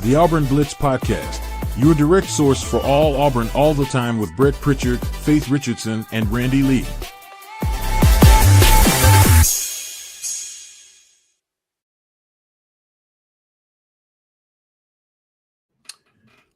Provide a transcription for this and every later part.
the Auburn Blitz Podcast, your direct source for all Auburn all the time with Brett Pritchard, Faith Richardson, and Randy Lee.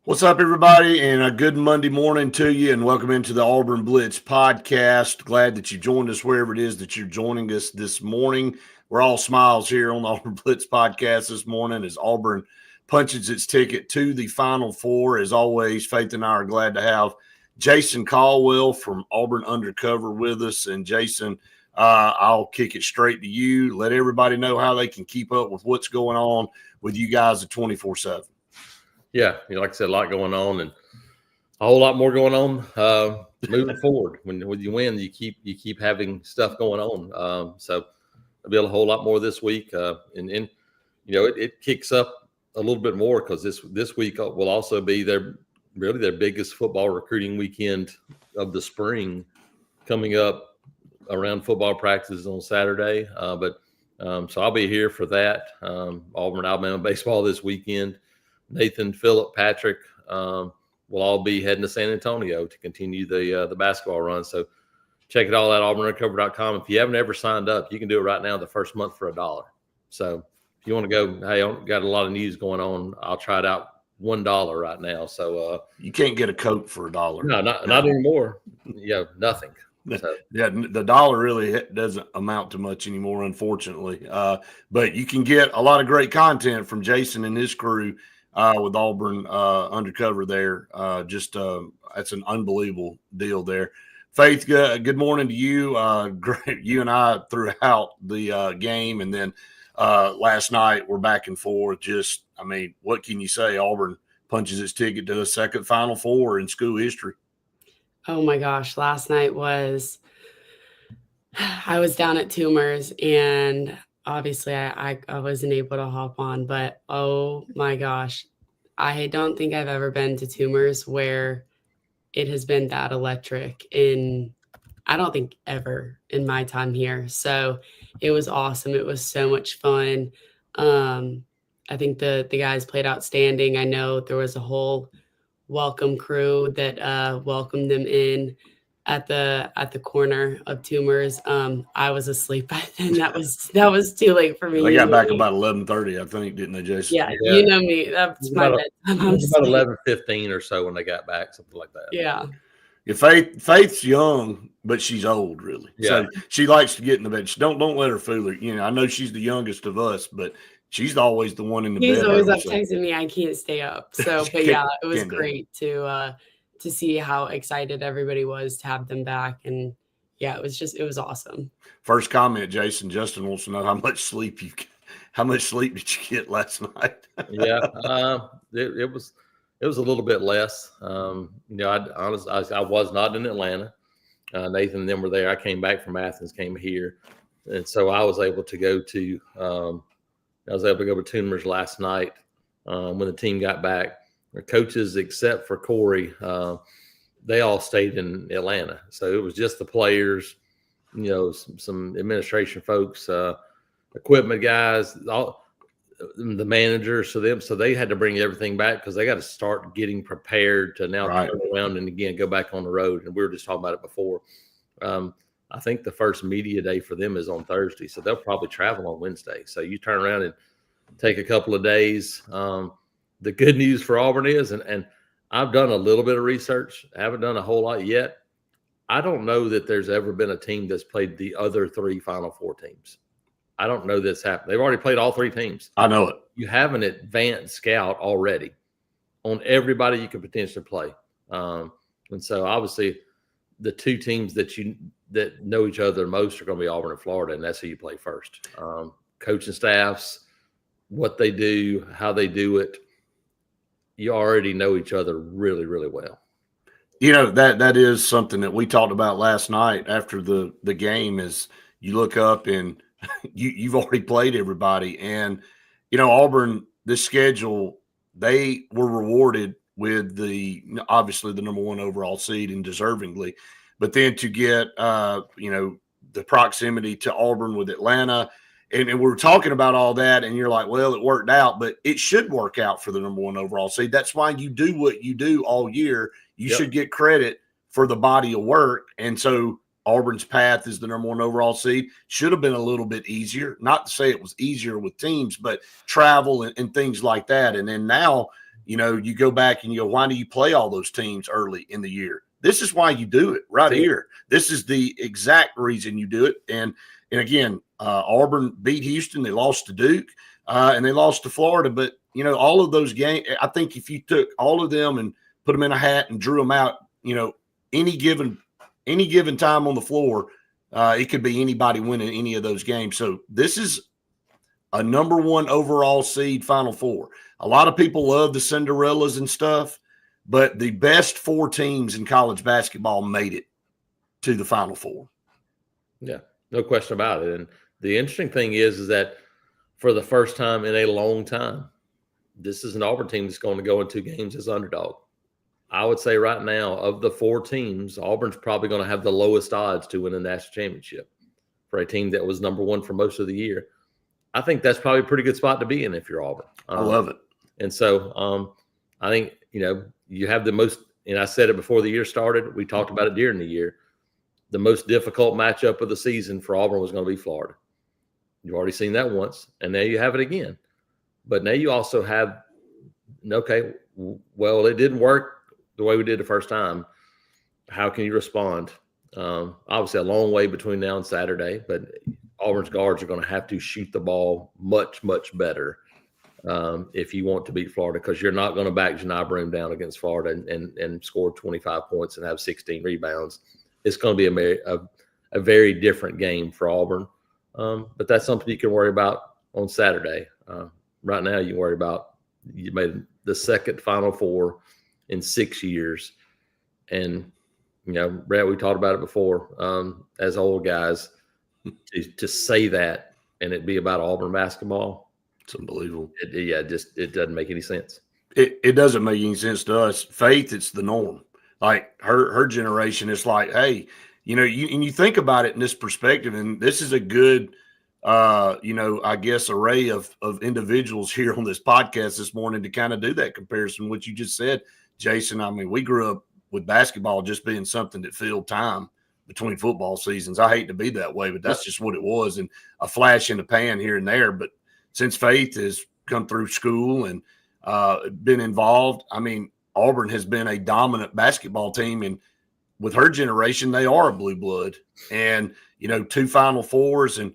What's up, everybody, and a good Monday morning to you, and welcome into the Auburn Blitz Podcast. Glad that you joined us wherever it is that you're joining us this morning. We're all smiles here on the Auburn Blitz Podcast this morning as Auburn punches its ticket to the Final Four. As always, Faith and I are glad to have Jason Caldwell from Auburn Undercover with us. And Jason, I'll kick it straight to you. Let everybody know how they can keep up with what's going on with you guys at 24/7. Yeah, like I said, a lot going on and a whole lot more going on moving forward. When you win, you keep having stuff going on. So there'll be a whole lot more this week, and it kicks up a little bit more because this week will also be their biggest football recruiting weekend of the spring, coming up around football practices on Saturday. So I'll be here for that. Auburn, Alabama baseball this weekend. Nathan, Phillip, Patrick will all be heading to San Antonio to continue the basketball run. So check it all out, auburnundercover.com. If you haven't ever signed up, you can do it right now the first month for $1. So if you want to go, hey, I've got a lot of news going on, I'll try it out $1 right now. So you can't get a coat for $1. No, not anymore. Yeah, nothing. So. Yeah, the dollar really doesn't amount to much anymore, unfortunately. But you can get a lot of great content from Jason and his crew with Auburn Undercover there. That's an unbelievable deal there. Faith, good morning to you. Great, you and I throughout the game, and then last night we're back and forth. What can you say? Auburn punches its ticket to the second Final Four in school history. Oh my gosh, last night I was down at Tumors, and obviously I wasn't able to hop on, but oh my gosh, I don't think I've ever been to Tumors where it has been that electric I don't think ever in my time here. So it was awesome. It was so much fun. I think the guys played outstanding. I know there was a whole welcome crew that welcomed them in at the corner of Tumors. I was asleep by then. That was too late for me. They got back about 11:30, I think, didn't they, Jason? Yeah, you know me. That's my bedtime. It was about 11:15 or so when they got back, something like that. Yeah. Faith's young, but she's old, really. Yeah. So she likes to get in the bed. Don't let her fool her. I know she's the youngest of us, but she's always the one in the bed. He's always up texting me. I can't stay up. So, but yeah, it was great to see how excited everybody was to have them back. And yeah, it was awesome. First comment, Jason. Justin wants to know how much sleep did you get last night? Yeah, it was a little bit less. I was not in Atlanta. Nathan and them were there. I came back from Athens, came here, and so I was able to go to Tumors last night when the team got back. The coaches, except for Corey, they all stayed in Atlanta. So it was just the players, some administration folks, equipment guys, all the managers. So they had to bring everything back because they got to start getting prepared to now turn around and again go back on the road. And we were just talking about it before. I think the first media day for them is on Thursday, so they'll probably travel on Wednesday. So you turn around and take a couple of days. The good news for Auburn is, and I've done a little bit of research, I haven't done a whole lot yet. I don't know that there's ever been a team that's played the other three Final Four teams. I don't know this happened. They've already played all three teams. I know it. You have an advanced scout already on everybody you could potentially play. And so obviously the two teams that know each other most are going to be Auburn and Florida, and that's who you play first. Coaching staffs, what they do, how they do it. You already know each other really, really well. That is something that we talked about last night after the game is you look up and you've already played everybody. And, Auburn, this schedule, they were rewarded with obviously the number one overall seed and deservingly, but then to get, the proximity to Auburn with Atlanta and we were talking about all that, and you're like, well, it worked out, but it should work out for the number 1 overall seed. That's why you do what you do all year. You should get credit for the body of work. And so Auburn's path is the number 1 overall seed. Should have been a little bit easier. Not to say it was easier with teams, but travel and things like that. And then now, you go back and you go, why do you play all those teams early in the year? This is why you do it right here. This is the exact reason you do it. And again, Auburn beat Houston. They lost to Duke, and they lost to Florida. But, all of those games, I think if you took all of them and put them in a hat and drew them out, any given time on the floor, it could be anybody winning any of those games. So this is a number 1 overall seed Final Four. A lot of people love the Cinderellas and stuff, but the best 4 teams in college basketball made it to the Final Four. Yeah, no question about it. And the interesting thing is that for the first time in a long time, this is an Auburn team that's going to go in 2 games as underdog. I would say right now, of the 4 teams, Auburn's probably going to have the lowest odds to win a national championship for a team that was number 1 for most of the year. I think that's probably a pretty good spot to be in if you're Auburn. I love it. And so I think, you have the most, and I said it before the year started, we talked about it during the year, the most difficult matchup of the season for Auburn was going to be Florida. You've already seen that once, and now you have it again. But now you also have, okay, well, it didn't work the way we did the first time. How can you respond? Obviously, a long way between now and Saturday, but Auburn's guards are going to have to shoot the ball much, much better if you want to beat Florida, because you're not going to back Janai Broome down against Florida and score 25 points and have 16 rebounds. It's going to be a very different game for Auburn. But that's something you can worry about on Saturday. Right now, you worry about you made the second Final Four in 6 years. And, Brett, we talked about it before, as old guys, to say that and it be about Auburn basketball. It's unbelievable. It doesn't make any sense. It doesn't make any sense to us. Faith, it's the norm. Like her generation, it's like, hey, you think about it in this perspective, and this is a good, I guess, array of individuals here on this podcast this morning to kind of do that comparison. What you just said, Jason. I mean, we grew up with basketball just being something that filled time between football seasons. I hate to be that way, but that's just what it was, and a flash in the pan here and there. But since Faith has come through school and been involved, I mean, Auburn has been a dominant basketball team, and with her generation, they are a blue blood. And, 2 Final Fours, and,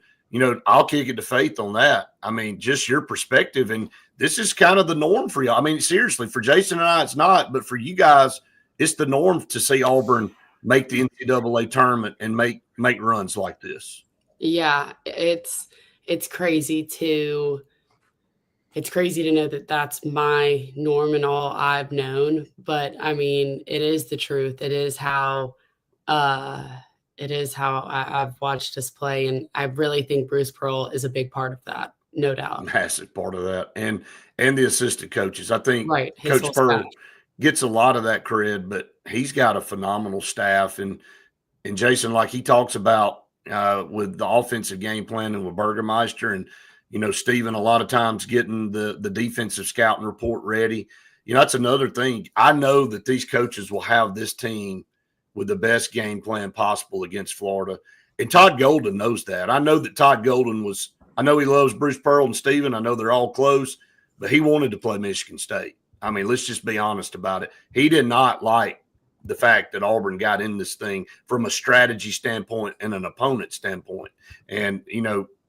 I'll kick it to Faith on that. I mean, just your perspective, and this is kind of the norm for you. I mean, seriously, for Jason and I, it's not, but for you guys, it's the norm to see Auburn make the NCAA tournament and make runs like this. Yeah, it's crazy to know that that's my norm and all I've known. But I mean, it is the truth. It is how I've watched us play. And I really think Bruce Pearl is a big part of that. No doubt. Massive part of that. And the assistant coaches. I think Coach Pearl gets a lot of that cred, but he's got a phenomenal staff. And Jason, like he talks about with the offensive game plan and with Burgermeister and, Steven, a lot of times getting the defensive scouting report ready. That's another thing. I know that these coaches will have this team with the best game plan possible against Florida. And Todd Golden knows that. I know that Todd Golden I know he loves Bruce Pearl and Steven. I know they're all close, but he wanted to play Michigan State. I mean, let's just be honest about it. He did not like the fact that Auburn got in this thing from a strategy standpoint and an opponent standpoint. And,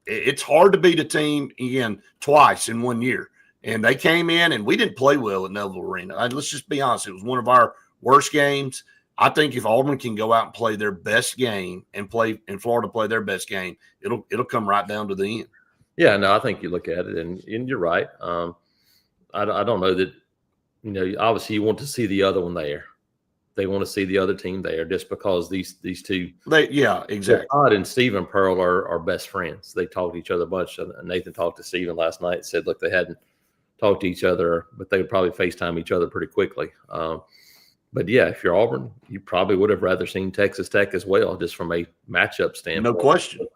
it's hard to beat a team, again, twice in 1 year. And they came in, and we didn't play well at Neville Arena. Let's just be honest. It was one of our worst games. I think if Auburn can go out and play their best game and Florida play their best game, it'll come right down to the end. Yeah, no, I think you look at it, and you're right. I don't know that, obviously you want to see the other one there. They want to see the other team there just because these two. Exactly. Todd and Steven Pearl are best friends. They talk to each other a bunch. Nathan talked to Steven last night and said, look, they hadn't talked to each other, but they would probably FaceTime each other pretty quickly. But, yeah, if you're Auburn, you probably would have rather seen Texas Tech as well, just from a matchup standpoint. No question.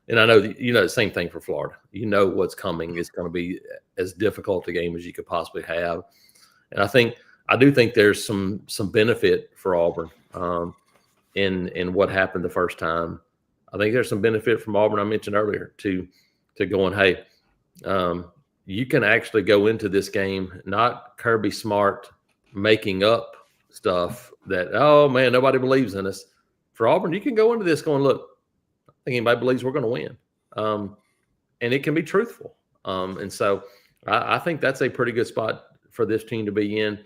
And I know that, the same thing for Florida. You know what's coming. It's going to be as difficult a game as you could possibly have. And I do think there's some benefit for Auburn in what happened the first time. I think there's some benefit from Auburn, I mentioned earlier, to going, hey, you can actually go into this game, not Kirby Smart making up stuff that, oh, man, nobody believes in us. For Auburn, you can go into this going, look, I think anybody believes we're going to win. And it can be truthful. And so I think that's a pretty good spot for this team to be in.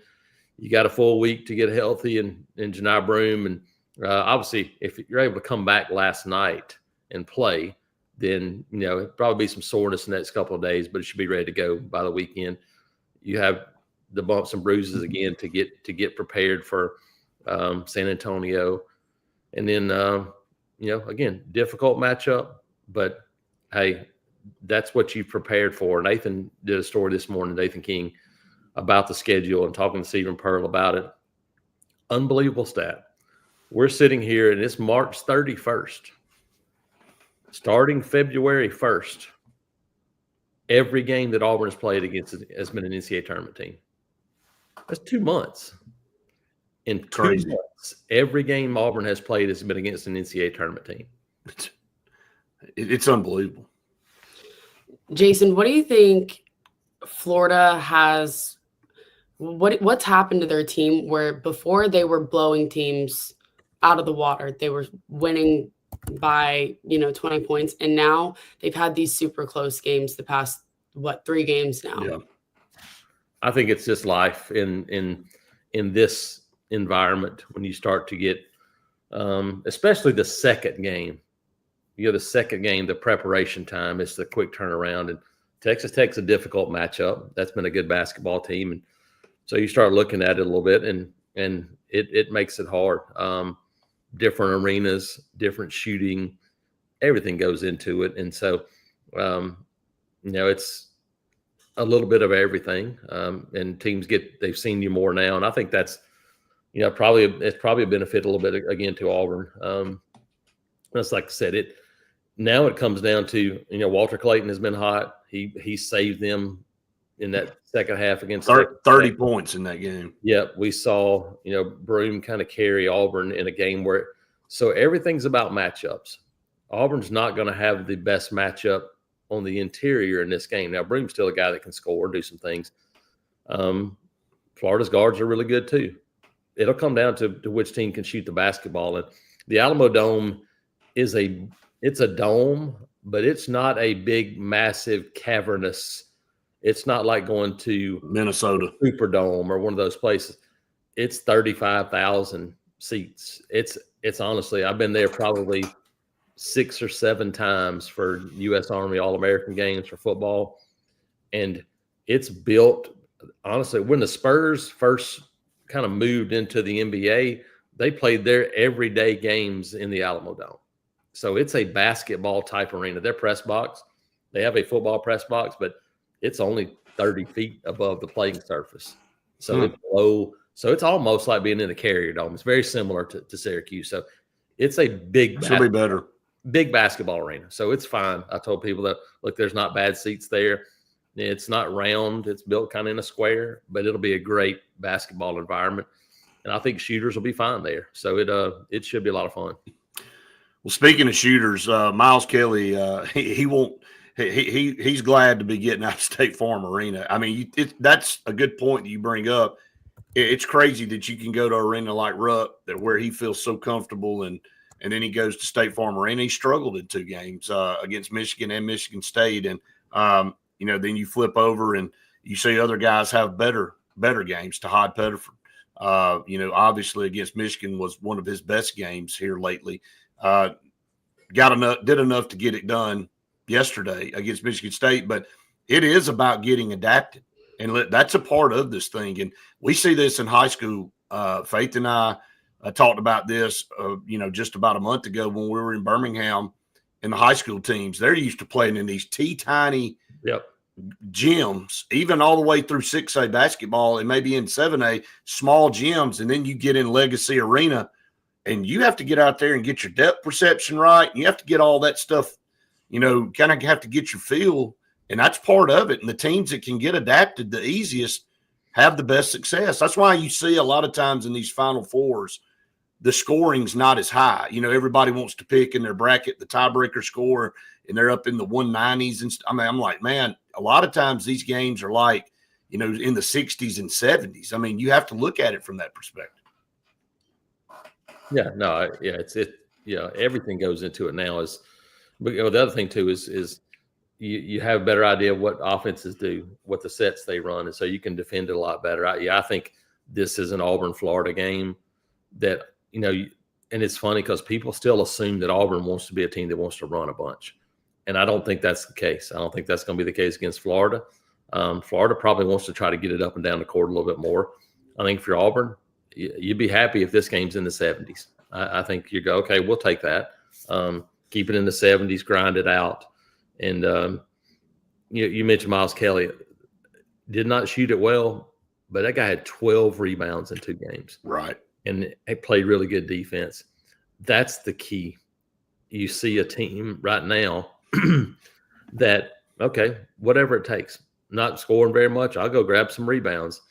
You got a full week to get healthy and Janai Broome. And obviously, if you're able to come back last night and play, then, it'll probably be some soreness in the next couple of days, but it should be ready to go by the weekend. You have the bumps and bruises again to get prepared for San Antonio. And then, again, difficult matchup, but hey, that's what you've prepared for. Nathan did a story this morning, Nathan King, about the schedule and talking to Stephen Pearl about it. Unbelievable stat. We're sitting here and it's March 31st. Starting February 1st, every game that Auburn has played against has been an NCAA tournament team. That's 2 months. In 2 months, every game Auburn has played has been against an NCAA tournament team. It's unbelievable. Jason, what do you think Florida has what's happened to their team where before they were blowing teams out of the water, they were winning by 20 points, and now they've had these super close games the past 3 games now? Yeah. I think it's just life in this environment when you start to get especially the second game. The second game, the preparation time, it's the quick turnaround. And Texas Tech's a difficult matchup. That's been a good basketball team. And so you start looking at it a little bit, and it makes it hard. Different arenas, different shooting, everything goes into it. And so, it's a little bit of everything. And teams they've seen you more now. And I think that's, it's probably a benefit a little bit again to Auburn. That's like I said, now it comes down to, Walter Clayton has been hot. He saved them in that second half against 30 points in that game. Yep. We saw, Broome kind of carry Auburn in a game so everything's about matchups. Auburn's not going to have the best matchup on the interior in this game. Now, Broome's still a guy that can score, do some things. Florida's guards are really good too. It'll come down to which team can shoot the basketball. And the Alamo Dome it's a dome, but it's not a big, massive, cavernous. It's not like going to Minnesota Superdome or one of those places. It's 35,000 seats. It's honestly, I've been there probably 6 or 7 times for U.S. Army All-American games for football. And it's built, honestly, when the Spurs first kind of moved into the NBA, they played their everyday games in the Alamo Dome. So it's a basketball type arena. Their press box, they have a football press box, but it's only 30 feet above the playing surface. So it's low. So it's almost like being in the Carrier Dome. It's very similar to Syracuse. So it's a big basketball arena. So it's fine. I told people that, look, there's not bad seats there. It's not round. It's built kind of in a square, but it'll be a great basketball environment. And I think shooters will be fine there. So it should be a lot of fun. Well, speaking of shooters, Miles Kelly, he won't. He's glad to be getting out of State Farm Arena. I mean, that's a good point that you bring up. It's crazy that you can go to an arena like Rupp, where he feels so comfortable, and then he goes to State Farm Arena. He struggled in 2 games against Michigan and Michigan State, and then you flip over and you see other guys have better games. Todd Pettiford, obviously against Michigan was one of his best games here lately. Did enough to get it done yesterday against Michigan State, but it is about getting adapted, and that's a part of this thing. And we see this in high school. Faith and I talked about this, just about a month ago when we were in Birmingham, in the high school teams. They're used to playing in these tiny gyms, even all the way through 6A basketball and maybe in 7A, small gyms, and then you get in Legacy Arena. And you have to get out there and get your depth perception right. And you have to get all that stuff, kind of have to get your feel, and that's part of it. And the teams that can get adapted the easiest have the best success. That's why you see a lot of times in these Final Fours, the scoring's not as high. Everybody wants to pick in their bracket the tiebreaker score, and they're up in the 190s. And I'm like, man, a lot of times these games are like, in the 60s and 70s. I mean, you have to look at it from that perspective. Yeah, no, yeah, everything goes into it now. But the other thing too is you have a better idea of what offenses do, what the sets they run, and so you can defend it a lot better. I think this is an Auburn-Florida game that and it's funny because people still assume that Auburn wants to be a team that wants to run a bunch, and I don't think that's the case. I don't think that's going to be the case against Florida. Florida probably wants to try to get it up and down the court a little bit more. I think if you're Auburn, you'd be happy if this game's in the 70s. I think you go, okay, we'll take that. Keep it in the 70s, grind it out. And you mentioned Miles Kelly. Did not shoot it well, but that guy had 12 rebounds in 2 games. Right. And he played really good defense. That's the key. You see a team right now that, okay, whatever it takes. Not scoring very much, I'll go grab some rebounds.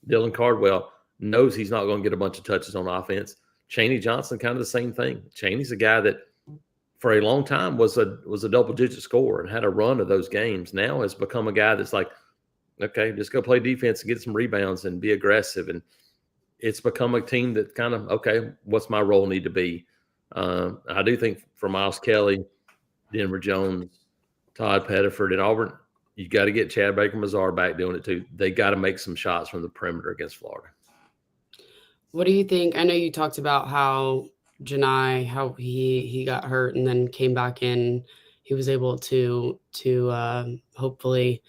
Dylan Cardwell knows he's not going to get a bunch of touches on offense. Chaney Johnson, kind of the same thing. Chaney's a guy that for a long time was a double-digit scorer and had a run of those games. Now has become a guy that's like, okay, just go play defense and get some rebounds and be aggressive. And it's become a team that kind of, okay, what's my role need to be? I do think for Miles Kelly, Denver Jones, Todd Pettiford, and Auburn, you got to get Chad Baker-Mazar back doing it too. They got to make some shots from the perimeter against Florida. What do you think? I know you talked about how Janai, how he got hurt and then came back in. He was able to hopefully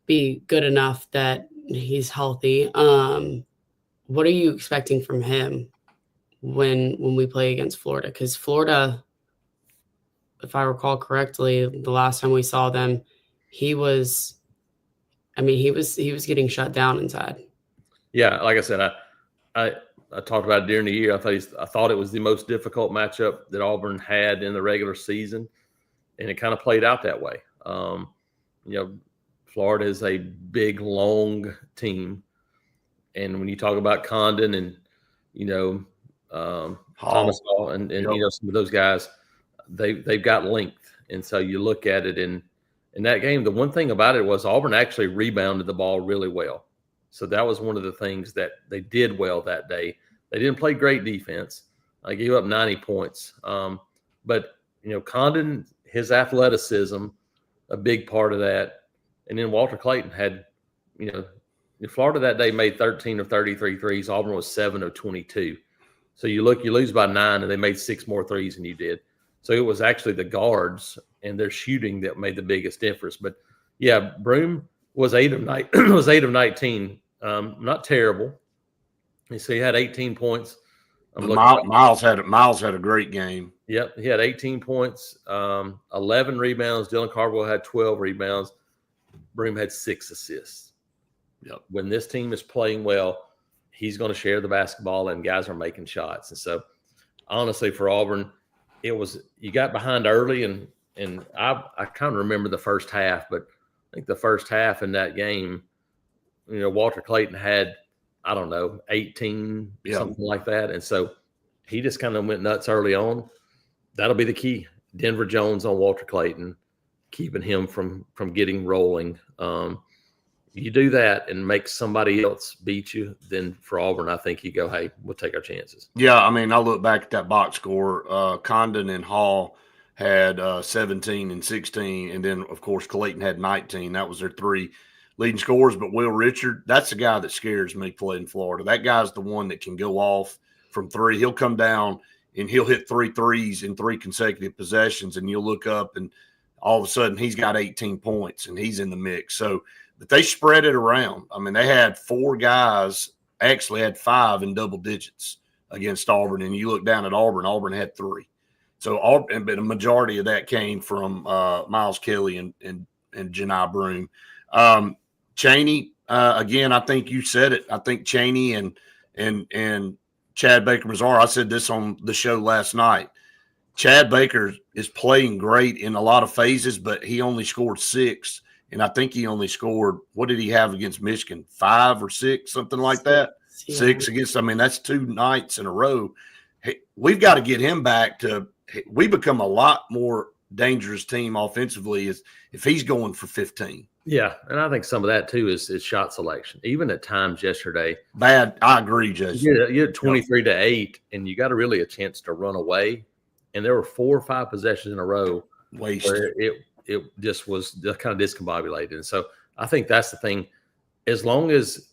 be good enough that he's healthy. What are you expecting from him when we play against Florida? Because Florida, if I recall correctly, the last time we saw them, he was getting shut down inside. Yeah, like I said, I talked about it during the year. I thought it was the most difficult matchup that Auburn had in the regular season, and it kind of played out that way. Florida is a big, long team, and when you talk about Condon and Thomas Hall and some of those guys, they've got length, and so you look at it in that game. The one thing about it was Auburn actually rebounded the ball really well. So that was one of the things that they did well that day. They didn't play great defense. I gave up 90 points. But Condon, his athleticism, a big part of that. And then Walter Clayton had, Florida that day made 13 of 33 threes. Auburn was 7 of 22. So you lose by 9, and they made 6 more threes than you did. So it was actually the guards and their shooting that made the biggest difference. But yeah, Broome was 8 of 19. Not terrible. So he had 18 points. Miles had a great game. Yep, he had 18 points, 11 rebounds. Dylan Cardwell had 12 rebounds. Broome had 6 assists. Yep. When this team is playing well, he's going to share the basketball, and guys are making shots. And so, honestly, for Auburn, you got behind early, and I kind of remember the first half, but I think the first half in that game, Walter Clayton had, 18, something like that. And so he just kind of went nuts early on. That'll be the key. Denver Jones on Walter Clayton, keeping him from getting rolling. You do that and make somebody else beat you, then for Auburn, I think you go, hey, we'll take our chances. Yeah, I look back at that box score. Condon and Hall had 17 and 16, and then, of course, Clayton had 19. That was their 3 leading scorers. But Will Richard, that's the guy that scares me playing Florida. That guy's the one that can go off from 3. He'll come down and he'll hit 3 threes in 3 consecutive possessions, and you'll look up and all of a sudden he's got 18 points and he's in the mix. So, but they spread it around. They had 4 guys, actually had 5 in double digits against Auburn, and you look down at Auburn had 3. So, but a majority of that came from Miles Kelly and Janai Broome. Chaney, again, I think you said it. I think Chaney and Chad Baker-Mazar, I said this on the show last night. Chad Baker is playing great in a lot of phases, but he only scored 6. And I think he only scored, what did he have against Michigan? 5 or 6, something like that. Yeah. 6 against, I mean, that's 2 nights in a row. Hey, we've got to get him back to – we become a lot more dangerous team offensively if he's going for 15. Yeah, and I think some of that too is shot selection. Even at times yesterday, Bad. I agree, Jason. you had 23-8, and you got a chance to run away. And there were 4 or 5 possessions in a row Wasted. where it just was kind of discombobulated. And so I think that's the thing. As long as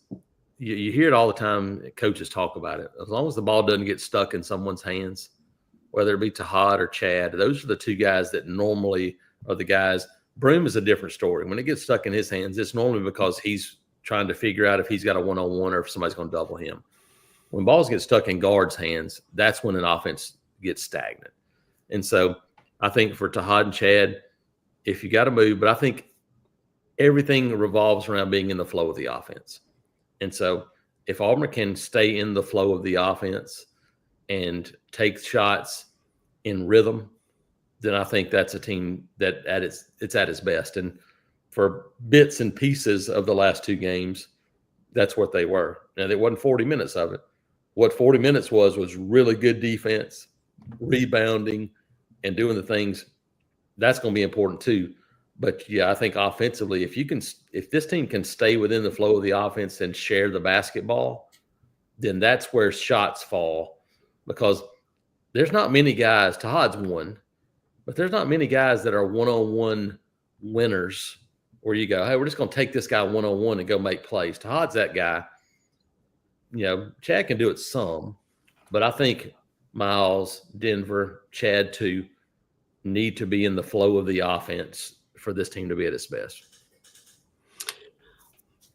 you hear it all the time, coaches talk about it. As long as the ball doesn't get stuck in someone's hands, whether it be Tahad or Chad, those are the 2 guys that normally are the guys. Broom is a different story. When it gets stuck in his hands, it's normally because he's trying to figure out if he's got a one-on-one or if somebody's going to double him. When balls get stuck in guards' hands, that's when an offense gets stagnant. And so I think for Tahad and Chad, if you got to move, but I think everything revolves around being in the flow of the offense. And so if Auburn can stay in the flow of the offense and take shots in rhythm, then I think that's a team that it's at its best. And for bits and pieces of the last 2 games, that's what they were. Now, there wasn't 40 minutes of it. What 40 minutes was really good defense, rebounding, and doing the things. That's going to be important too. But yeah, I think offensively, if this team can stay within the flow of the offense and share the basketball, then that's where shots fall, because there's not many guys. Tahad's one, but there's not many guys that are one-on-one winners where you go, hey, we're just going to take this guy one-on-one and go make plays. Tahad's that guy. Chad can do it some, but I think Miles, Denver, Chad too need to be in the flow of the offense for this team to be at its best.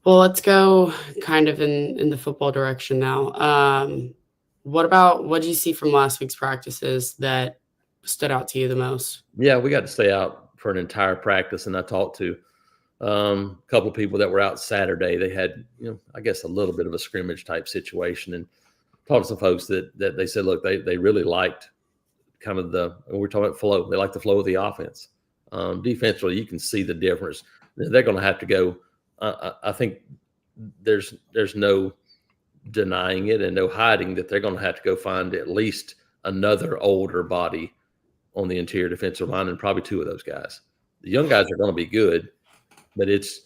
Well, let's go kind of in the football direction now. What did you see from last week's practices that stood out to you the most? Yeah, we got to stay out for an entire practice, and I talked to a couple of people that were out Saturday. They had, I guess a little bit of a scrimmage type situation, and talked to some folks that they said, look, they really liked kind of we're talking about flow. They like the flow of the offense. Defensively, you can see the difference. They're going to have to go. I think there's no denying it and no hiding that they're going to have to go find at least another older body on the interior defensive line, and probably 2 of those guys. The young guys are going to be good, but it's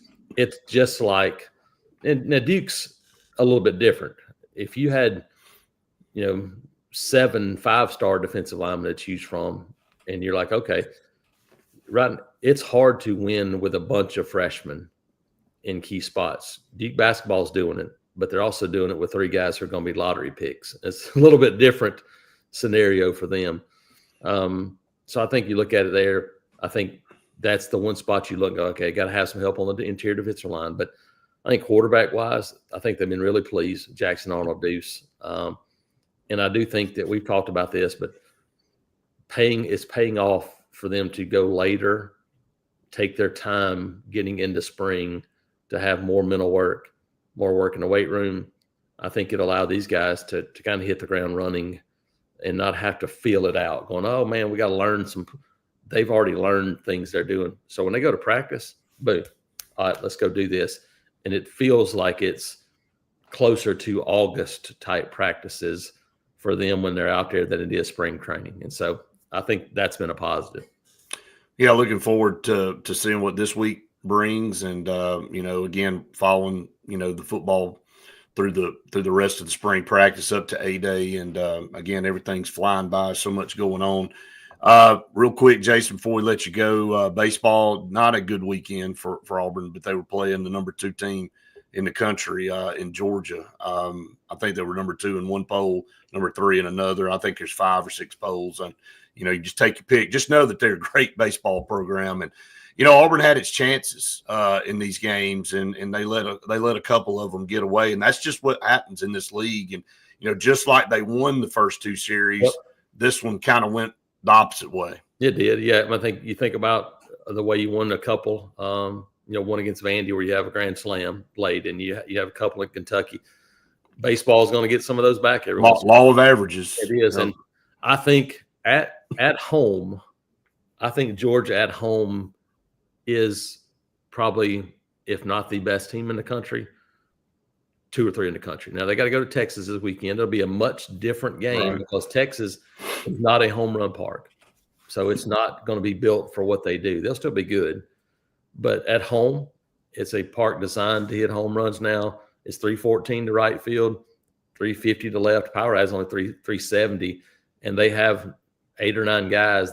just like – now Duke's a little bit different. If you had, 7 5-star defensive linemen to choose from, and you're like, okay, right, it's hard to win with a bunch of freshmen in key spots. Duke basketball's doing it, but they're also doing it with 3 guys who are going to be lottery picks. It's a little bit different scenario for them. So I think you look at it there, I think that's the one spot you look, okay, got to have some help on the interior defensive line. But I think quarterback-wise, I think they've been really pleased, Jackson Arnold Deuce. And I do think that we've talked about this, but it's paying off for them to go later, take their time getting into spring to have more mental work, more work in the weight room. I think it allowed these guys to kind of hit the ground running and not have to feel it out, going, oh, man, we got to learn some. They've already learned things they're doing. So when they go to practice, boom, all right, let's go do this. And it feels like it's closer to August type practices for them when they're out there than it is spring training. And so I think that's been a positive. Yeah, looking forward to seeing what this week brings, and again, following the football through the rest of the spring practice up to A-Day, and again, everything's flying by, so much going on. Real quick, Jason, before we let you go, baseball, not a good weekend for Auburn, but they were playing the number 2 team in the country in Georgia. I think they were number 2 in one poll, number 3 in another. I think there's 5 or 6 polls, and you just take your pick. Just know that they're a great baseball program, and Auburn had its chances in these games, and they let a couple of them get away, and that's just what happens in this league. And just like they won the first 2 series, Yep. This one kind of went the opposite way. It did, yeah. I think you think about the way you won a couple. One against Vandy where you have a grand slam late, and you have a couple in Kentucky. Baseball is going to get some of those back every once in a while. Law of averages. It is, and I think at home, I think Georgia at home is probably, if not the best team in the country, 2 or 3 in the country. Now they got to go to Texas this weekend. It'll be a much different game because Texas is not a home run park. So it's not going to be built for what they do. They'll still be good. But at home, it's a park designed to hit home runs now. It's 314 to right field, 350 to left. Power has only 370. And they have 8 or 9 guys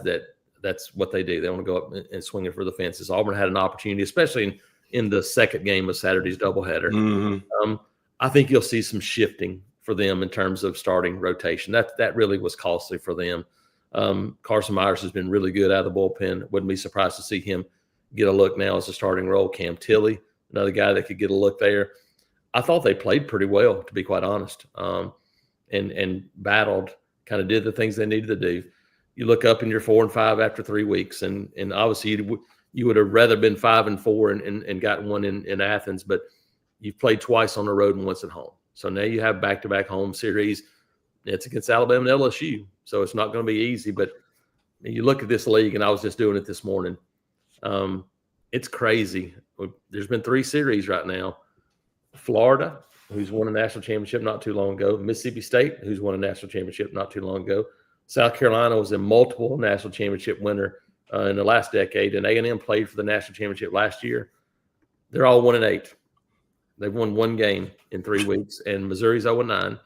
that's what they do. They want to go up and swing it for the fences. Auburn had an opportunity, especially in the second game of Saturday's doubleheader. Mm-hmm. I think you'll see some shifting for them in terms of starting rotation. That really was costly for them. Carson Myers has been really good out of the bullpen. Wouldn't be surprised to see him get a look now as a starting role. Cam Tilley, another guy that could get a look there. I thought they played pretty well, to be quite honest, and battled, kind of did the things they needed to do. You look up and you're 4-5 after 3 weeks, and obviously you would have rather been 5-4 and gotten one in Athens, but you've played twice on the road and once at home. So now you have back-to-back home series. It's against Alabama and LSU, so it's not going to be easy. But you look at this league, and I was just doing it this morning. It's crazy. There's been 3 series right now. Florida, who's won a national championship not too long ago. Mississippi State, who's won a national championship not too long ago. South Carolina was a multiple national championship winner in the last decade, and A&M played for the national championship last year. They're all 1-8. They've won 1 game in 3 weeks, and Missouri's 0-9.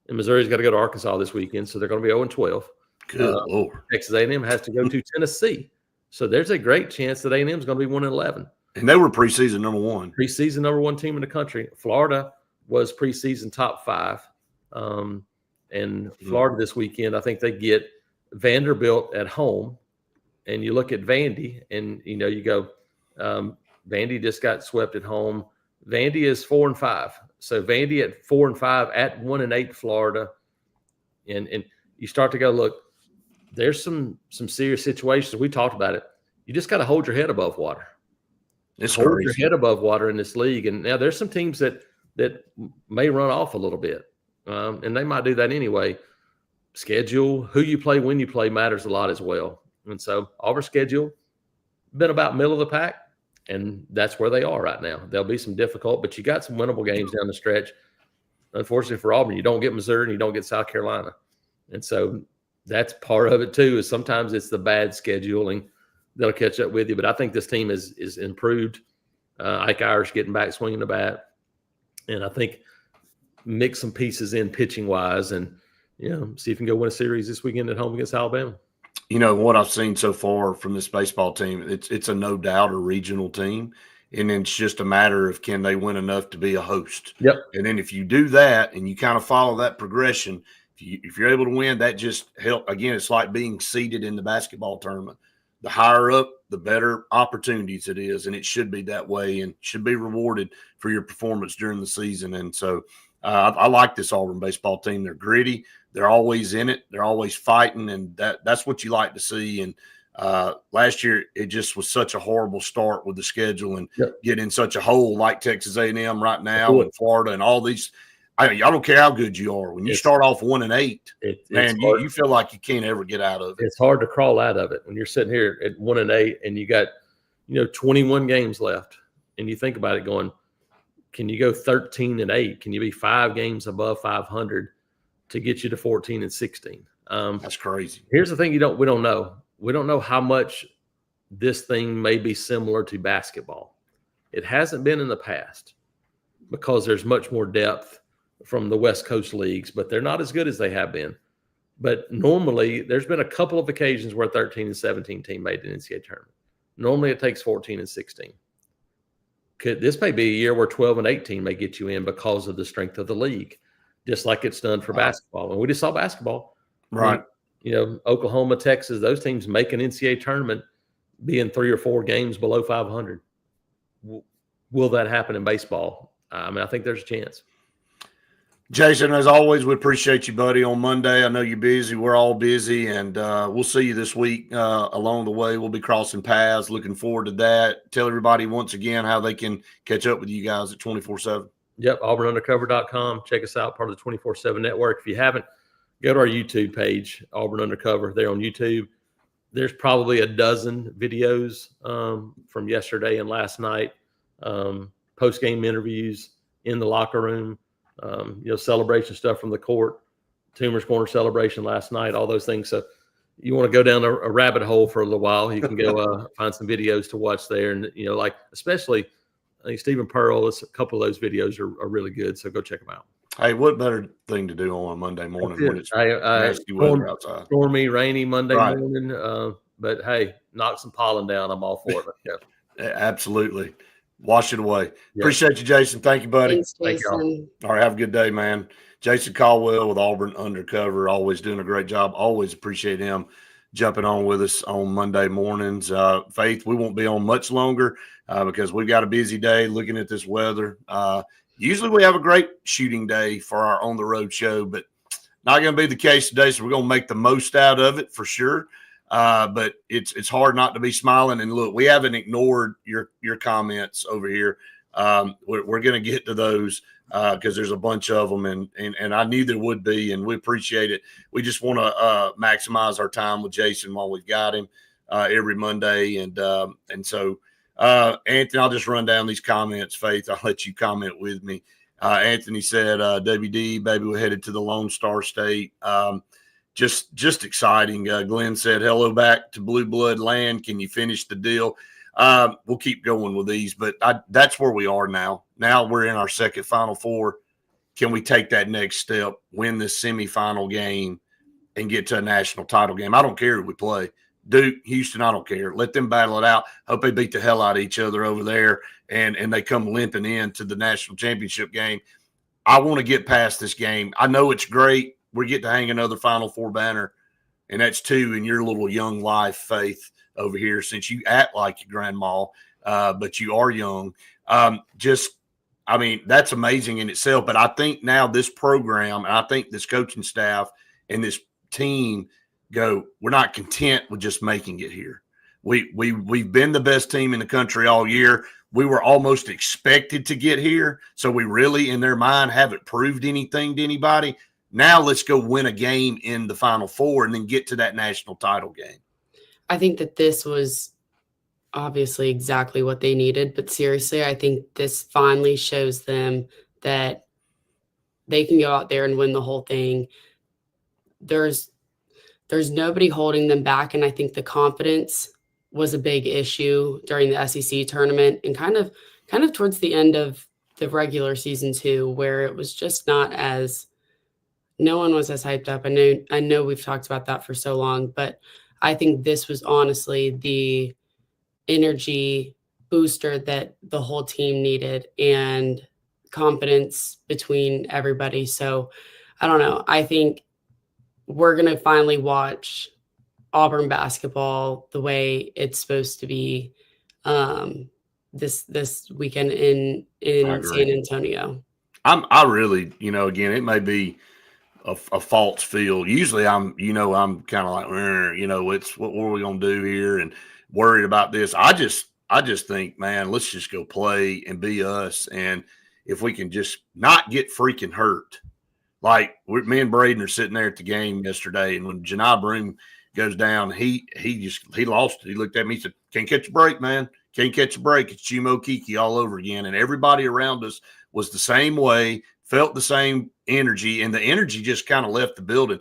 And Missouri's got to go to Arkansas this weekend, so they're going to be 0-12. Good Lord. Texas A&M has to go to Tennessee. So there's a great chance that A&M is going to be 1-11. And they were preseason number 1. Preseason number 1 team in the country. Florida was preseason top 5. And Florida this weekend, I think they get Vanderbilt at home. And you look at Vandy, and, you go, Vandy just got swept at home. Vandy is 4-5. So Vandy at 4-5 at 1-8 Florida. And you start to go, look, there's some serious situations. We talked about it. You just got to hold your head above water. It's hold crazy. your head above water in this league. And now there's some teams that may run off a little bit. And they might do that anyway. Schedule, who you play, when you play matters a lot as well. And so Auburn's schedule been about middle of the pack, and that's where they are right now. There'll be some difficult, but you got some winnable games down the stretch. Unfortunately for Auburn, you don't get Missouri and you don't get South Carolina. And so that's part of it too, is sometimes it's the bad scheduling that'll catch up with you. But I think this team is improved. Ike Irish getting back swinging the bat. And I think mix some pieces in pitching wise and, see if you can go win a series this weekend at home against Alabama. What I've seen so far from this baseball team, it's a no doubt a regional team. And then it's just a matter of can they win enough to be a host. Yep. And then if you do that and you kind of follow that progression, if you're able to win, that just help. Again, it's like being seeded in the basketball tournament. The higher up, the better opportunities it is, and it should be that way and should be rewarded for your performance during the season. And so I like this Auburn baseball team. They're gritty. They're always in it. They're always fighting, and that's what you like to see. And last year, it just was such a horrible start with the schedule and getting in such a hole like Texas A&M right now and Florida and all these. I don't care how good you are. When you start off 1-8, man, you feel like you can't ever get out of it. It's hard to crawl out of it when you're sitting here at 1-8 and you got, 21 games left. And you think about it going, can you go 13-8? Can you be 5 games above 500 to get you to 14-16? That's crazy. Here's the thing we don't know. We don't know how much this thing may be similar to basketball. It hasn't been in the past because there's much more depth from the West Coast leagues, but they're not as good as they have been. But normally there's been a couple of occasions where a 13-17 team made an NCAA tournament. Normally it takes 14-16. This may be a year where 12-18 may get you in because of the strength of the league, just like it's done for basketball. And we just saw basketball. Right. Oklahoma, Texas, those teams make an NCAA tournament being 3 or 4 games below 500. Will that happen in baseball? I think there's a chance. Jason, as always, we appreciate you, buddy, on Monday. I know you're busy. We're all busy, and we'll see you this week along the way. We'll be crossing paths. Looking forward to that. Tell everybody once again how they can catch up with you guys at 24/7. Yep, auburnundercover.com. Check us out, part of the 24/7 network. If you haven't, go to our YouTube page, Auburn Undercover, there on YouTube. There's probably a dozen videos from yesterday and last night, post-game interviews in the locker room, celebration stuff from the court, Toomer's Corner celebration last night, all those things. So you want to go down a rabbit hole for a little while, you can go find some videos to watch there. And, especially I think Stephen Pearl, a couple of those videos are really good. So go check them out. Hey, what better thing to do on a Monday morning when it's nasty weather outside? Stormy, rainy Monday morning. But hey, knock some pollen down. I'm all for it. Yeah. Absolutely. Wash it away. Yeah. Appreciate you, Jason. Thank you, buddy. Thanks, Jason. Thank you all. All right, have a good day, man. Jason Caldwell with Auburn Undercover, always doing a great job. Always appreciate him jumping on with us on Monday mornings. Faith, we won't be on much longer because we've got a busy day looking at this weather. Usually we have a great shooting day for our On the Road show, but not going to be the case today, so we're going to make the most out of it for sure. But it's hard not to be smiling. And look, we haven't ignored your comments over here. We're going to get to those because there's a bunch of them, and I knew there would be, and we appreciate it. We just want to maximize our time with Jason while we've got him every Monday, and so. Anthony, I'll just run down these comments. Faith, I'll let you comment with me. Anthony said, WD, baby, we're headed to the Lone Star State. Just exciting. Glenn said, hello back to Blue Blood land. Can you finish the deal? We'll keep going with these, but that's where we are now. Now we're in our second Final Four. Can we take that next step, win this semifinal game, and get to a national title game? I don't care who we play. Duke, Houston, I don't care. Let them battle it out. Hope they beat the hell out of each other over there and they come limping into the national championship game. I want to get past this game. I know it's great. We get to hang another Final Four banner, and that's 2 in your little young life, Faith, over here, since you act like your grandma, but you are young. That's amazing in itself. But I think now this program, and I think this coaching staff and this team – we're not content with just making it here. We've been the best team in the country all year. We were almost expected to get here. So we really, in their mind, haven't proved anything to anybody. Now let's go win a game in the Final Four and then get to that national title game. I think that this was obviously exactly what they needed. But seriously, I think this finally shows them that they can go out there and win the whole thing. There's nobody holding them back. And I think the confidence was a big issue during the SEC tournament and kind of towards the end of the regular season too, where it was just no one was as hyped up. I know we've talked about that for so long, but I think this was honestly the energy booster that the whole team needed and confidence between everybody. So I don't know. I think we're going to finally watch Auburn basketball the way it's supposed to be this weekend in San Antonio. I really, again, it may be a false feel. Usually I'm kind of like, it's what are we going to do here and worried about this. I just think, man, let's just go play and be us. And if we can just not get freaking hurt. Like me and Braden are sitting there at the game yesterday, and when Janai Broome goes down, he lost it. He looked at me, he said, "Can't catch a break, man. Can't catch a break. It's Chimo Kiki all over again." And everybody around us was the same way, felt the same energy, and the energy just kind of left the building.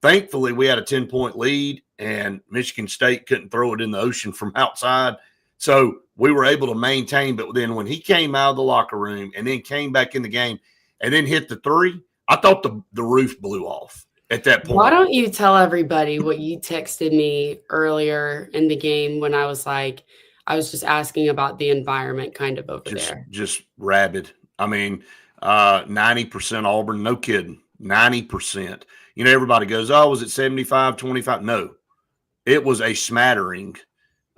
Thankfully, we had a 10-point lead, and Michigan State couldn't throw it in the ocean from outside. So we were able to maintain. But then when he came out of the locker room and then came back in the game and then hit the three, I thought the roof blew off at that point. Why don't you tell everybody what you texted me earlier in the game when I was just asking about the environment kind of over there. Just rabid. 90% Auburn, no kidding, 90%. Everybody goes, oh, was it 75-25? No, it was a smattering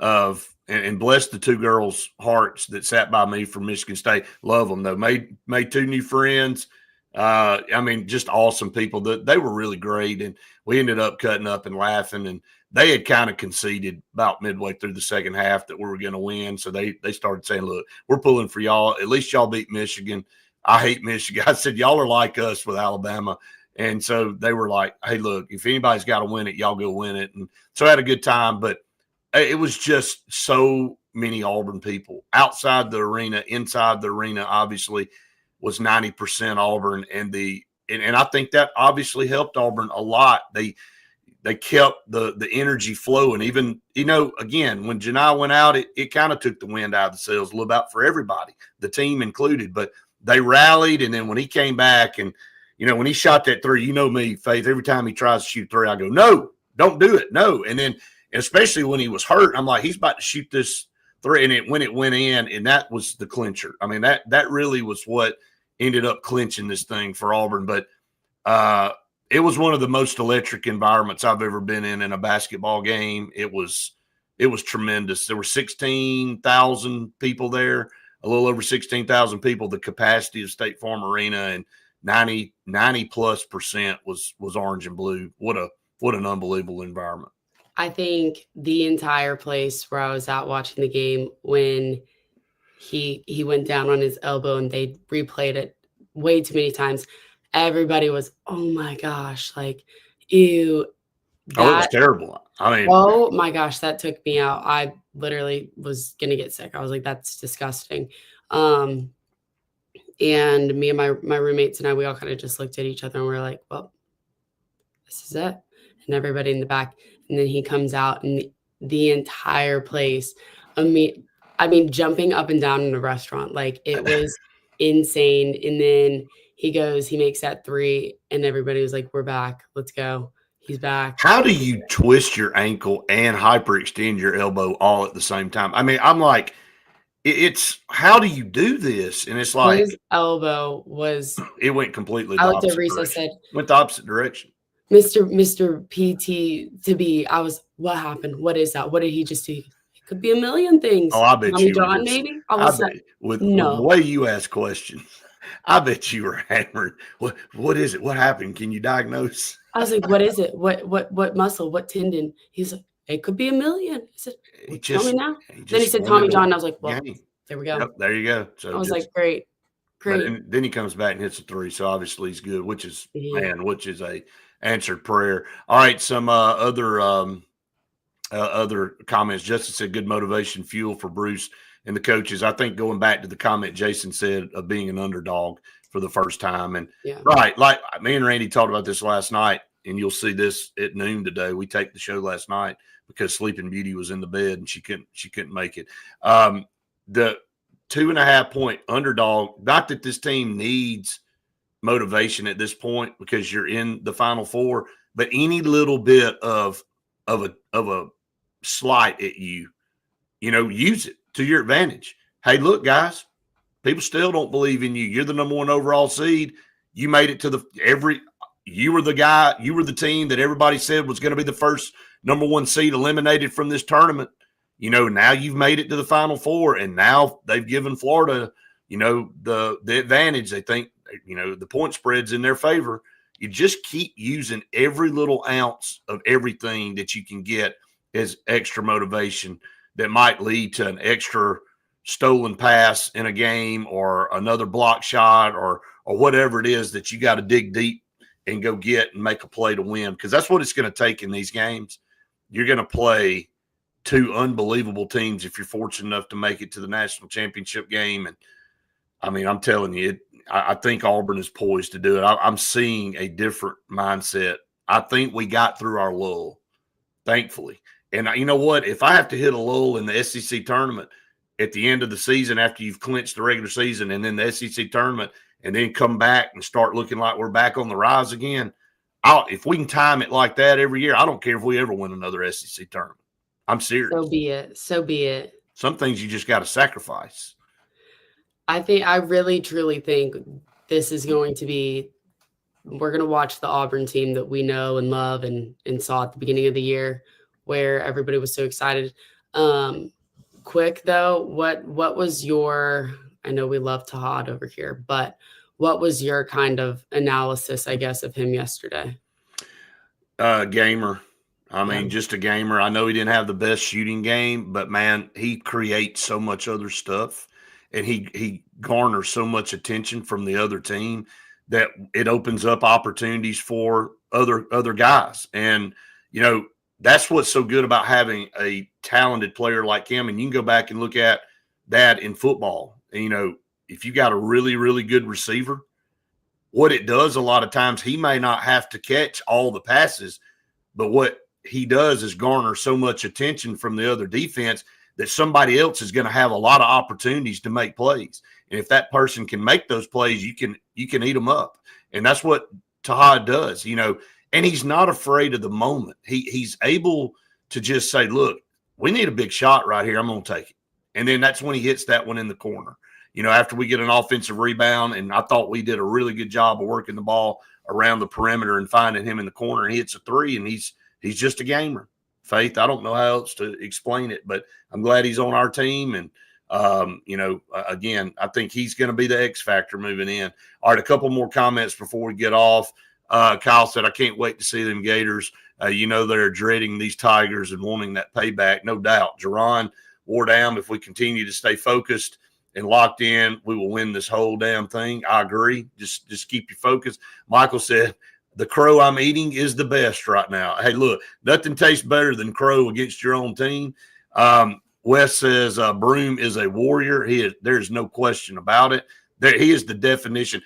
of, and bless the 2 girls' hearts that sat by me from Michigan State. Love them, though. Made 2 new friends. Just awesome people. They were really great, and we ended up cutting up and laughing. And they had kind of conceded about midway through the second half that we were going to win. So they started saying, "Look, we're pulling for y'all. At least y'all beat Michigan. I hate Michigan." I said, "Y'all are like us with Alabama." And so they were like, hey, look, if anybody's got to win it, y'all go win it. And so I had a good time, but it was just so many Auburn people outside the arena, inside the arena, obviously was 90% Auburn. And I think that obviously helped Auburn a lot. They kept the energy flowing. Even, again, when Janai went out, it kind of took the wind out of the sails a little bit for everybody, the team included. But they rallied, and then when he came back and, when he shot that three, me, Faith, every time he tries to shoot three, I go, no, don't do it, no. And then especially when he was hurt, I'm like, he's about to shoot this three. And when it went in, and that was the clincher. I mean, that really was what ended up clinching this thing for Auburn. But it was one of the most electric environments I've ever been in a basketball game. It was tremendous. There were 16,000 people there, a little over 16,000 people, the capacity of State Farm Arena, and 90+% was orange and blue. What an unbelievable environment. I think the entire place where I was at watching the game, when he went down on his elbow and they replayed it way too many times, everybody was, oh my gosh, like, ew. It was terrible. I mean, oh my gosh, that took me out. I literally was going to get sick. I was like, that's disgusting. And me and my roommates and I, we all kind of just looked at each other and we're like, well, this is it. And everybody in the back. And then he comes out and the entire place, I mean, jumping up and down in a restaurant, like it was insane. And then he makes that three and everybody was like, we're back. Let's go. He's back. How do you twist your ankle and hyperextend your elbow all at the same time? I mean, I'm like, it's how do you do this? And it's like his elbow was. It went completely. I looked at Reese. I said, went the opposite direction. Mr. PT to be. I was. What happened? What is that? What did he just do? It could be a million things. Oh, I bet Tommy you. John, maybe. I was like, with the way you ask questions, I bet you were hammered. What is it? What happened? Can you diagnose? I was like, what is it? What muscle? What tendon? He's like, it could be a million. I said, tell me now. Then he said Tommy John. And I was like, well, there we go. Yep, there you go. So I was like, great. And then he comes back and hits a three. So obviously he's good, which is a answered prayer. All right. Some other comments. Justin said good motivation fuel for Bruce and the coaches. I think going back to the comment Jason said of being an underdog for the first time. And right, like me and Randy talked about this last night, and you'll see this at noon today. We taped the show last night because Sleeping Beauty was in the bed and she couldn't make it. The 2.5 point underdog, not that this team needs motivation at this point because you're in the Final Four, but any little bit of a slight at you, use it to your advantage. Hey, look, guys, people still don't believe in you. You're the number 1 overall seed. You made it to you were the guy, you were the team that everybody said was going to be the first number 1 seed eliminated from this tournament. Now you've made it to the Final Four, and now they've given Florida, the advantage. They think, the point spread's in their favor. You just keep using every little ounce of everything that you can get as extra motivation that might lead to an extra stolen pass in a game or another block shot or whatever it is that you got to dig deep and go get and make a play to win, because that's what it's going to take in these games. You're going to play 2 unbelievable teams if you're fortunate enough to make it to the national championship game. And I mean, I'm telling you, I think Auburn is poised to do it. I'm seeing a different mindset. I think we got through our lull, thankfully. And you know what? If I have to hit a lull in the SEC tournament at the end of the season after you've clinched the regular season and then the SEC tournament and then come back and start looking like we're back on the rise again, if we can time it like that every year, I don't care if we ever win another SEC tournament. I'm serious. So be it. Some things you just got to sacrifice. I really, truly think this is going to be, we're going to watch the Auburn team that we know and love and saw at the beginning of the year where everybody was so excited. Quick though, what was your, I know we love Tahad over here, but what was your kind of analysis, I guess, of him yesterday? Gamer. I mean, just a gamer. I know he didn't have the best shooting game, but man, he creates so much other stuff and he garners so much attention from the other team that it opens up opportunities for other guys. And, that's what's so good about having a talented player like him. And you can go back and look at that in football. And, if you got a really, really good receiver, what it does a lot of times, he may not have to catch all the passes, but what he does is garner so much attention from the other defense that somebody else is going to have a lot of opportunities to make plays. And if that person can make those plays, you can eat them up. And that's what Taha does, and he's not afraid of the moment. He's able to just say, look, we need a big shot right here. I'm going to take it. And then that's when he hits that one in the corner. After we get an offensive rebound, and I thought we did a really good job of working the ball around the perimeter and finding him in the corner, and he hits a three, and he's just a gamer. Faith, I don't know how else to explain it, but I'm glad he's on our team. And, again, I think he's going to be the X factor moving in. All right, a couple more comments before we get off. Kyle said, I can't wait to see them Gators. They're dreading these Tigers and wanting that payback, no doubt. Jerron Wardam, if we continue to stay focused and locked in, we will win this whole damn thing. I agree. Just keep your focus. Michael said, the crow I'm eating is the best right now. Hey, look, nothing tastes better than crow against your own team. Wes says Broome is a warrior. There's no question about it. He is the definition.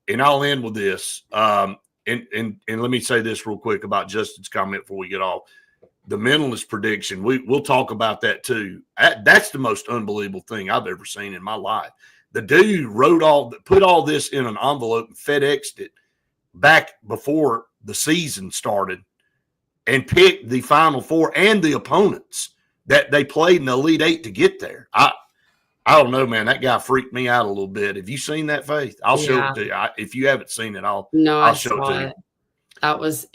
And I'll end with this. And let me say this real quick about Justin's comment before we get off. The mentalist prediction, we'll talk about that too. That's the most unbelievable thing I've ever seen in my life. The dude put all this in an envelope and FedExed it back before the season started and picked the Final Four and the opponents that they played in the Elite Eight to get there. I don't know, man. That guy freaked me out a little bit. Have you seen that, Faith? I'll show it to you. If you haven't seen it, I'll show it to you. That was,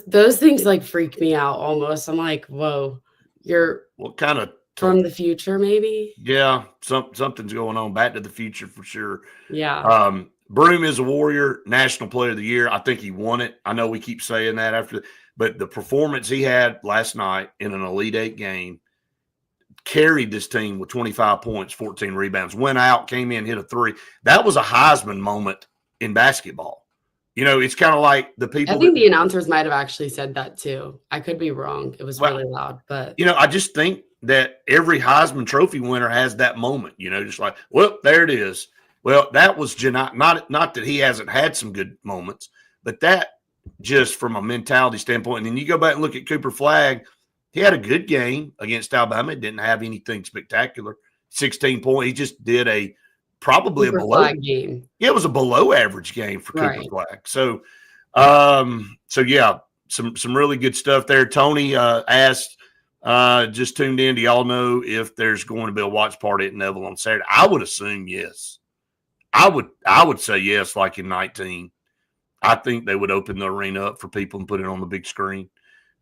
those things like freak me out almost. I'm like, whoa, you're kind of from the future, maybe? Yeah, something's going on. Back to the future for sure. Yeah. Broome is a warrior, National Player of the Year. I think he won it. I know we keep saying that but the performance he had last night in an Elite Eight game carried this team with 25 points, 14 rebounds, went out, came in, hit a three. That was a Heisman moment in basketball. It's kind of like the people. I think the announcers might have actually said that too. I could be wrong. It was really loud, but I just think that every Heisman Trophy winner has that moment, just like, well, there it is. Well, that was not that he hasn't had some good moments, but that just from a mentality standpoint. And then you go back and look at Cooper Flagg. He had a good game against Alabama. It didn't have anything spectacular. 16 points. He just did probably a below game. Yeah, it was a below average game for Cooper Flagg. So yeah, some really good stuff there. Tony asked, just tuned in. Do y'all know if there's going to be a watch party at Neville on Saturday? I would assume yes. I would say yes, like in 19. I think they would open the arena up for people and put it on the big screen.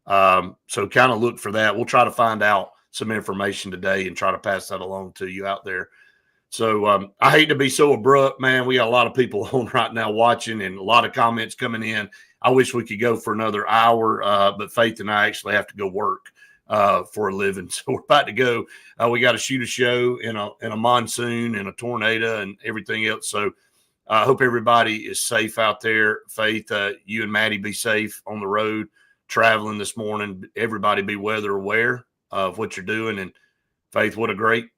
So kind of look for that. We'll try to find out some information today and try to pass that along to you out there. So I hate to be so abrupt, man. We got a lot of people on right now watching and a lot of comments coming in. I wish we could go for another hour, but Faith and I actually have to go work for a living. So we're about to go. We got to shoot a show in a monsoon and a tornado and everything else. So I hope everybody is safe out there. Faith, you and Maddie be safe on the road traveling this morning. Everybody be weather aware of what you're doing. And Faith, what a great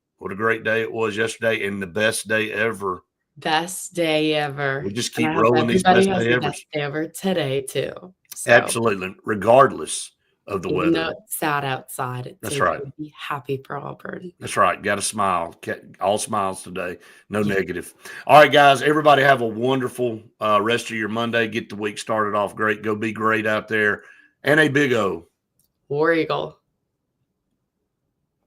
day it was yesterday and the best day ever. Best day ever. We just keep rolling these best day ever today too. So. Absolutely, regardless of the weather. No, it's sad outside. That's right. Be happy for Auburn. That's right. Got to smile. All smiles today. No negative. All right, guys. Everybody have a wonderful rest of your Monday. Get the week started off great. Go be great out there. And a big O. War Eagle.